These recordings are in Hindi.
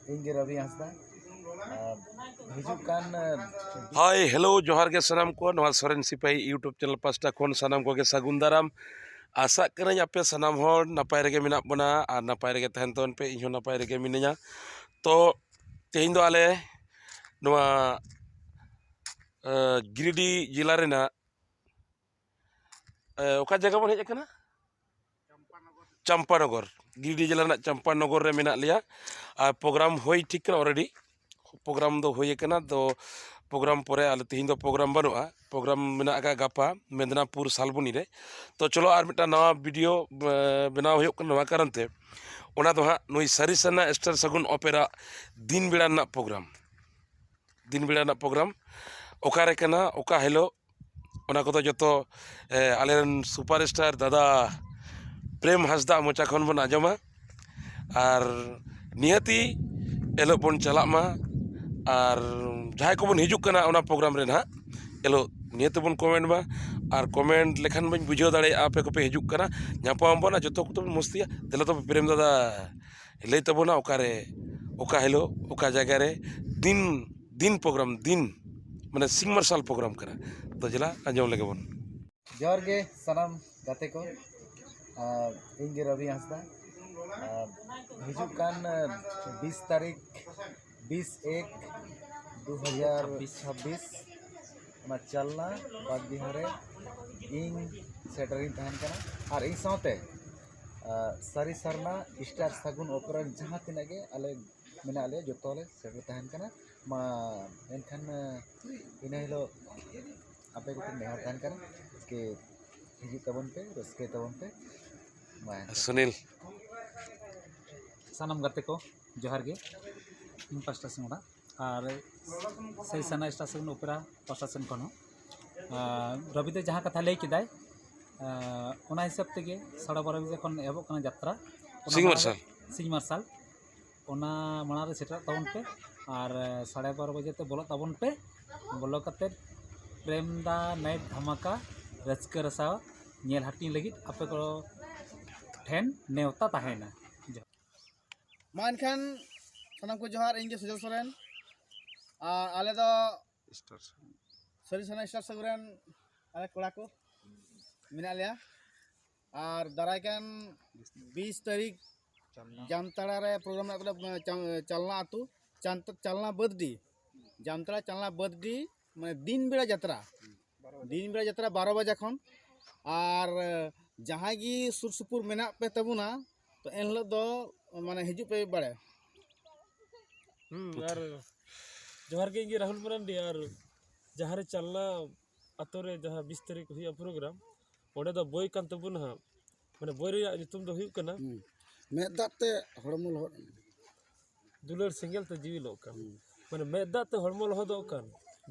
ᱤᱧ ᱨᱚᱵᱤ ᱦᱟᱸᱥᱫᱟ ᱦᱤᱡᱩᱜ ᱠᱟᱱ हाय हेलो जोहार के सनाम को नवा सोरेन सिपाही यूट्यूब चैनल पास्टा खन सनाम को सागुन दाराम आशा करनी आपे सनाम हर नपाय रेगे मेना बना और नपाय रेगे तहन तवन पे इन नपाय रेगे मिनिया तो तेहिं दो आले नवा गिरिडि जिला रेना ओका जगह बन हेज कना चंपानगर गिरिडि जिला रेना चंपानगर रे मेना लिया और प्रोग्राम होई ठीक कना ऑलरेडी प्रोग्राम दो होई कना तो प्रोग्राम पर आले तीन दो प्रोग्राम बनुआ प्रोग्राम मेना का गापा मेदनापुर सालबुनी रे तो चलो और मिटा नवा वीडियो बनाव हुयुग कना नवा कारण ते ओना दो हाँ नुई सारी सना स्टार सगुन ओपेरा दिन बेड़ा ना प्रोग्राम ओकारे कना ओका हेलो ओना को तो जतो आलेरन सुपरस्टार दादा प्रेम हांसदा मोचा खन बन आजमा और नियति एलो बन चला मा और जहाँ को बन हिजुग कना ओना प्रोग्राम रे ना एलो नियति बन कमेंट मा और कमेंट लेखान बन बुझाव दाड़े आपे को पे हिजुग कना नापाम बना जतो को तो मस्तिया देला तो प्रेम दादा लई तबोना ओकारे ओका हेलो ओका जगह रे दिन प्रोग्राम दिन माने सिंग मार्शल प्रोग्राम करा तो जिला आंजम लगे बन जोहार गे सनाम गाते को ᱤᱧ ᱨᱚᱵᱤ ᱦᱟᱸᱥᱫᱟ हिजूग कान 20 तारीख 20/1/2026 ᱚᱱᱟ ᱪᱟᱞᱱᱟ ᱵᱟᱜ ᱵᱤᱦᱟᱨᱮ ᱤᱧ ᱥᱮᱴᱮᱨᱤᱧ ᱛᱟᱦᱮᱱ ᱠᱟᱱᱟ ᱟᱨ ᱤᱧ ᱥᱟᱶᱛᱮ ᱥᱟᱹᱨᱤ ᱥᱟᱨᱱᱟ ᱥᱴᱟᱨ ᱥᱟᱹᱜᱩᱱ ᱚᱯᱮᱨᱟ ᱡᱟᱦᱟᱸ ᱛᱤᱱᱟᱹᱜ ᱜᱮ ᱟᱞᱮ ᱢᱮᱱᱟᱜ ᱞᱮᱭᱟ ᱡᱚᱛᱚ ᱞᱮ ᱥᱮᱴᱮᱨ ᱛᱟᱦᱮᱱ ᱠᱟᱱᱟ ᱢᱟ ᱮᱱᱠᱷᱟᱱ ᱤᱱᱟᱹ ᱦᱤᱞᱳᱜ ᱟᱯᱮ ᱠᱚᱴᱷᱮᱱ ᱱᱮᱦᱚᱨ ᱛᱟᱦᱮᱱ ᱠᱟᱱᱟ कि हिजू तबन पे रस्के तबन पे सुनील सानम गाते को जोहार गे इन पास्टा से मोड़ा और सही सना स्टार से ओपेरा पास्टा से कौन रवि दे जहाँ कथा लई किदाय ओना हिसाब तेगे 12:30 बजे खन एहब कना यात्रा सिंह मार्शल ओना मणा रे सेटर तबन पे और 12:30 बजे ते बोलो तबन पे बोलो कते प्रेम दा नाइट धमाका रस्का रसा नेल हाटी लगी आपे को ठेन नेवता ताहेना मानखान सनाम को जोहार इंगे सुजल सोरेन आले दो सरी सना स्टार सगुरेन आले कोड़ा को मिना लिया और दारायकान 20 तारीख जामताड़ा रे प्रोग्राम चलना आतु चलना बदडी जामताड़ा चलना बदडी माने दिन बेड़ा यात्रा 12 बजे खन और जहाँ की सुर सुपुर मेना पे तबुना तो एन हिलो दो माने हिजू पे बड़े यार जोहार के इंगे राहुल मरांडी यार जहाँ रे चलना अतो रे जहाँ 20 तारीख हुआ प्रोग्राम ओडे दो बॉय कान तबुन हा माने बॉय रे नितुम दो हुई कना मेदाते हड़मल दुलर सिंगल ते जीवी लोकन माने मेदाते हड़मल हो दो कान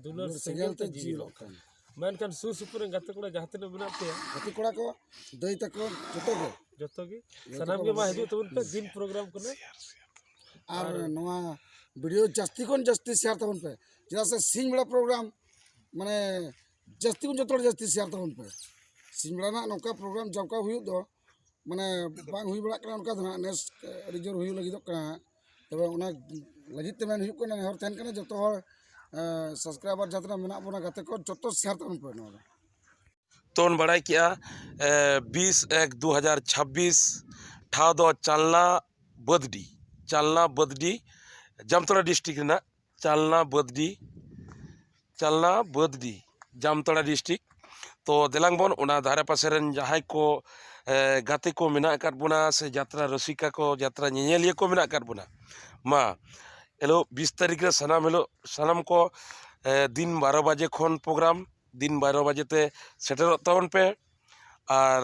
दुलर सिंगल ते जीवी लोकन मेनकान सुर सुपुर गाते कोड़ा जहाँ तीन मेना पे गाते कोड़ा को दई तक जतो गे सनाम के मा हिजू तबन पे दिन प्रोग्राम कने और नवा वीडियो जस्ती कोन जस्ती शेयर तबन पे जदा से सिंह बड़ा प्रोग्राम माने जस्ती कोन जतो जस्ती शेयर तबन पे सिंह बड़ा ना नोका प्रोग्राम जबका हुई दो माने बांग हुई बड़ा कना उनका धना नेस रिजोर हुई लगी दो कना तबे ओना लगित ते मेन हुई कना हर तहन कना जतो हर सब्सक्राइबर जतना मेना बोना गाते को जतो शेयर तबन पे नोदा तोन बड़ाई किया 20/1/2026 ठाव दो चालना बदडी जामतड़ा डिस्ट्रिक्ट ना चालना बदडी जामतड़ा डिस्ट्रिक्ट तो देलांग बन ओना धारे पासे रेन जहां को गाते को मेना काट बुना से यात्रा रसिका को यात्रा नेनेलिया को मेना काट बुना मा हेलो 20 तारीख रे सनाम को दिन 12 बजे खन प्रोग्राम दिन 12 बजे ते सेटर तबन पे और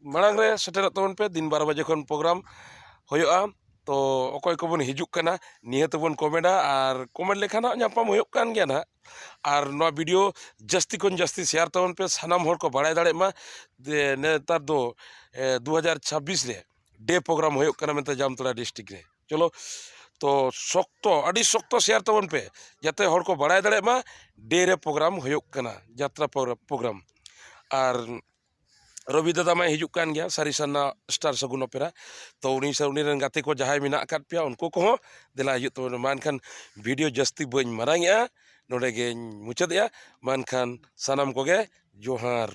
मांग रे सेटर तबन पे दिन 12 बजे खन प्रोग्राम होयोआ तो अकय को बन हिजुग कना नियत बन कमेंटा और कमेंट लेखान नापाम होयोग कान गया ना और नो वीडियो जस्ती कोन जस्ती शेयर तबन पे सनाम हर को बाड़ाय दाड़े मा नेतार दो 2026 रे डे प्रोग्राम होयोग कना मेते जामतड़ा डिस्ट्रिक्ट रे चलो तो शक्तो शेयर तबन पे जाते हर को बाड़ाय दाड़े मा डे रे प्रोग्राम होयोग कना यात्रा प्रोग्राम और Robi Dada mai hijuk kan gaya Sari Sana Star Sagun Opera. To uni ren gate ko jahai mina kat pia unko ko dela yuk to man kan video jasti boy marang ya node ge muchat ya man kan sanam ko ge Johar.